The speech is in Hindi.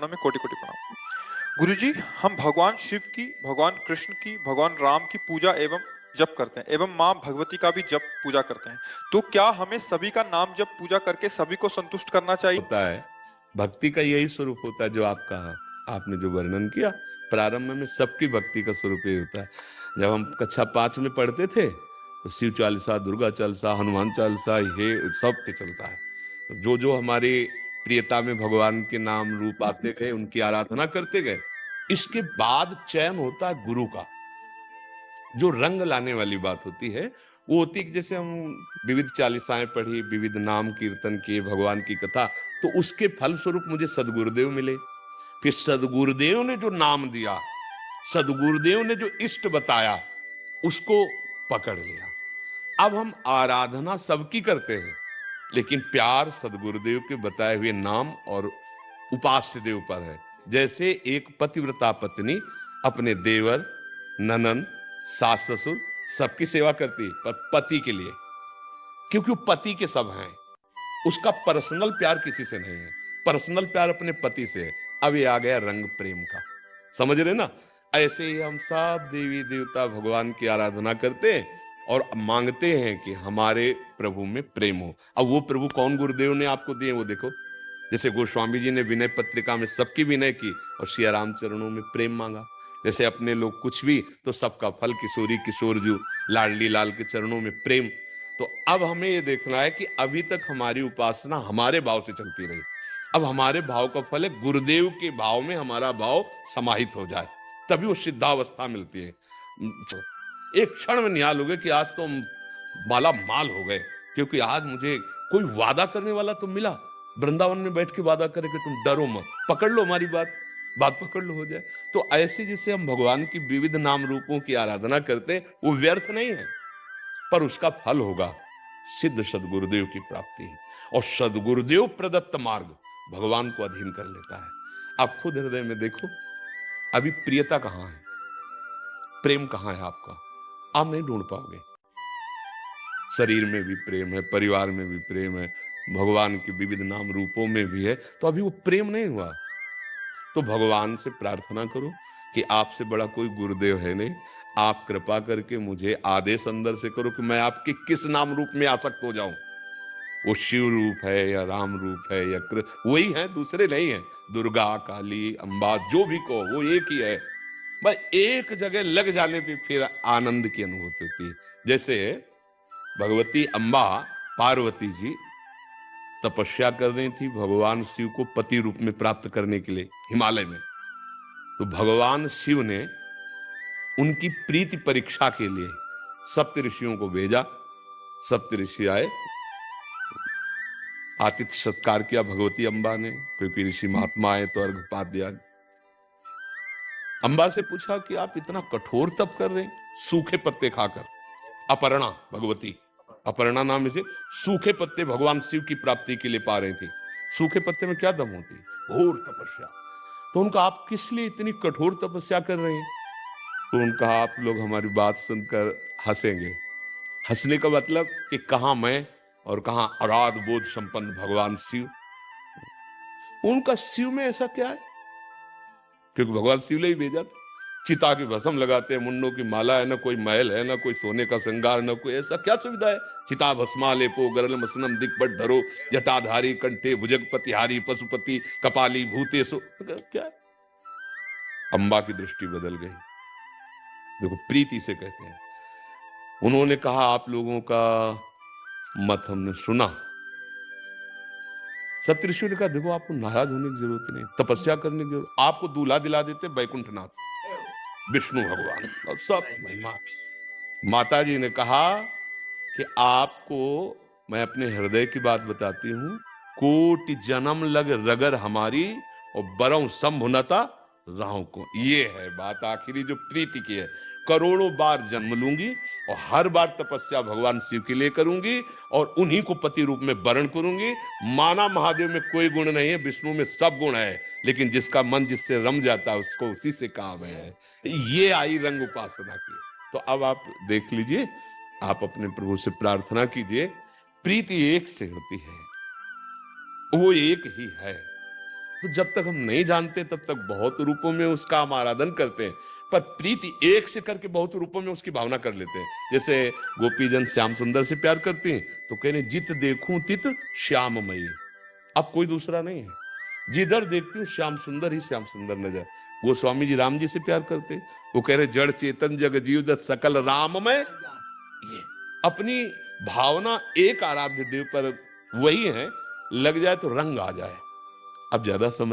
चरणों में कोटि कोटि प्रणाम। गुरुजी, हम भगवान शिव की, भगवान कृष्ण की, भगवान राम की पूजा एवं जप करते हैं एवं माँ भगवती का भी जप पूजा करते हैं। तो क्या हमें सभी का नाम जप पूजा करके सभी को संतुष्ट करना चाहिए? होता है। भक्ति का यही स्वरूप होता है जो आप कहा, आपने जो वर्णन किया। प्रारंभ में सबकी भक्ति का स्वरूप यही होता है। जब हम कक्षा 5 में पढ़ते थे तो शिव चालीसा, दुर्गा चालीसा, हनुमान चालीसा, ये सब चलता है। जो जो हमारी प्रियता में भगवान के नाम रूप आते गए उनकी आराधना करते गए। इसके बाद चयन होता है गुरु का। जो रंग लाने वाली बात होती है वो होती है कि जैसे हम विविध चालीसाएं पढ़ी, विविध नाम कीर्तन किए, भगवान की कथा, तो उसके फल स्वरूप मुझे सदगुरुदेव मिले। फिर सदगुरुदेव ने जो नाम दिया, सदगुरुदेव ने जो इष्ट बताया, उसको पकड़ लिया। अब हम आराधना सबकी करते हैं, लेकिन प्यार सदगुरुदेव के बताए हुए नाम और उपास्य देव पर है। जैसे एक पतिव्रता पत्नी अपने देवर, ननंद, सास ससुर सबकी सेवा करती है, पर पति के लिए, क्योंकि वो पति के सब हैं। उसका पर्सनल प्यार किसी से नहीं है, पर्सनल प्यार अपने पति से है। अब ये आ गया रंग प्रेम का, समझ रहे ना? ऐसे ही हम सब देवी देवता भगवान की आराधना करते हैं और मांगते हैं कि हमारे प्रभु में प्रेम हो। अब वो प्रभु कौन गुरुदेव ने आपको दिए वो देखो। जैसे गोस्वामी जी ने विनय पत्रिका में सबकी विनय की और सिया राम चरणों में प्रेम मांगा। जैसे अपने लोग कुछ भी तो सबका फल किशोरी किशोर जो लाडली लाल के चरणों में प्रेम। तो अब हमें ये देखना है कि अभी तक हमारी उपासना हमारे भाव से चलती रही। अब हमारे भाव का फल है गुरुदेव के भाव में हमारा भाव समाहित हो जाए, तभी वो सिद्धावस्था मिलती है। एक क्षण में निहाल हो गए कि आज तो हम माला माल हो गए, क्योंकि आज मुझे कोई वादा करने वाला तो मिला। वृंदावन में बैठ के वादा करे कि तुम डरो मत, पकड़ लो हमारी बात, बात पकड़ लो, हो जाए। तो ऐसे जिसे हम भगवान की विविध नाम रूपों की आराधना करते हैं वो व्यर्थ नहीं है, पर उसका फल होगा सिद्ध सदगुरुदेव की प्राप्ति। और सदगुरुदेव प्रदत्त मार्ग भगवान को अधीन कर लेता है। आप खुद हृदय में देखो, अभी प्रियता कहां है, प्रेम कहां है आपका? आप नहीं ढूंढ पाओगे। शरीर में भी प्रेम है, परिवार में भी प्रेम है, भगवान के विविध नाम रूपों में भी है, तो अभी वो प्रेम नहीं हुआ। तो भगवान से प्रार्थना करो कि आपसे बड़ा कोई गुरुदेव है नहीं, आप कृपा करके मुझे आदेश अंदर से करो कि मैं आपके किस नाम रूप में आसक्त हो जाऊं। वो शिव रूप है या राम रूप है या वही है, दूसरे नहीं है। दुर्गा, काली, अंबा, जो भी कहो वो एक ही है। बस एक जगह लग जाने पे फिर आनंद की अनुभूति होती है। जैसे भगवती अंबा, पार्वती जी तपस्या कर रही थी भगवान शिव को पति रूप में प्राप्त करने के लिए हिमालय में। तो भगवान शिव ने उनकी प्रीति परीक्षा के लिए सप्त ऋषियों को भेजा। सप्त ऋषि आए, आतिथ्य सत्कार किया भगवती अंबा ने, क्योंकि ऋषि महात्मा आए तो अर्घपात दिया। अंबा से पूछा कि आप इतना कठोर तप कर रहे हैं सूखे पत्ते खाकर। अपर्णा, भगवती अपर्णा नाम से सूखे पत्ते भगवान शिव की प्राप्ति के लिए पा रही थी। सूखे पत्ते में क्या दम होती, घोर तपस्या। तो उनका आप किस लिए इतनी कठोर तपस्या कर रहे हैं? तो उनका आप लोग हमारी बात सुनकर हंसेंगे। हंसने का मतलब कि कहां मैं और कहां अराध बोध संपन्न भगवान शिव। उनका शिव में ऐसा क्या है? क्योंकि भगवान शिव ने ही भेजा था। चिता की भस्म लगाते हैं, मुंडों की माला है, ना कोई महल है, ना कोई सोने का श्रृंगार, ना कोई ऐसा क्या सुविधा है? चिता भस्मा लेपो गरल मसनम दिग्बट धरो, जटाधारी कंठे भुजगपतिहारी पशुपति कपाली भूतेशु, क्या है? अंबा की दृष्टि बदल गई। देखो, प्रीति से कहते हैं। उन्होंने कहा आप लोगों का मत हमने सुना। सप्तऋषियों ने कहा देखो आपको नाराज होने की जरूरत नहीं, तपस्या करने की जरूरत, आपको दूल्हा दिला देते बैकुंठनाथ विष्णु भगवान और सब महिमा। माता जी ने कहा कि आपको मैं अपने हृदय की बात बताती हूं, कोटि जन्म लग रगर हमारी और बरौं संभुनता राहों को। ये है बात आखिरी जो प्रीति की है। करोड़ों बार जन्म लूंगी और हर बार तपस्या भगवान शिव के लिए करूंगी और उन्हीं को पति रूप में वरण करूंगी। माना महादेव में कोई गुण नहीं है, विष्णु में सब गुण है, लेकिन जिसका मन जिससे रम जाता है उसको उसी से काम है। ये आई रंग उपासना की। तो अब आप देख लीजिए, आप अपने प्रभु से प्रार्थना कीजिए, प्रीति एक से होती है, वो एक ही है। तो जब तक हम नहीं जानते तब तक बहुत रूपों में उसका हम आराधन करते हैं, पर प्रीति एक से करके बहुत रूपों में उसकी भावना कर लेते हैं। जैसे गोपीजन श्याम सुंदर से प्यार करते हैं तो कह रहे जित देखूं तित श्याममयी, अब कोई दूसरा नहीं है। जिधर देखती हूँ श्याम सुंदर ही श्याम सुंदर नजर। गोस्वामी जी राम जी से प्यार करते, वो कह रहे जड़ चेतन जग जीव दत्त सकल राममय। ये अपनी भावना एक आराध्य देव पर वही है, लग जाए तो रंग आ जाए। अब ज्यादा समय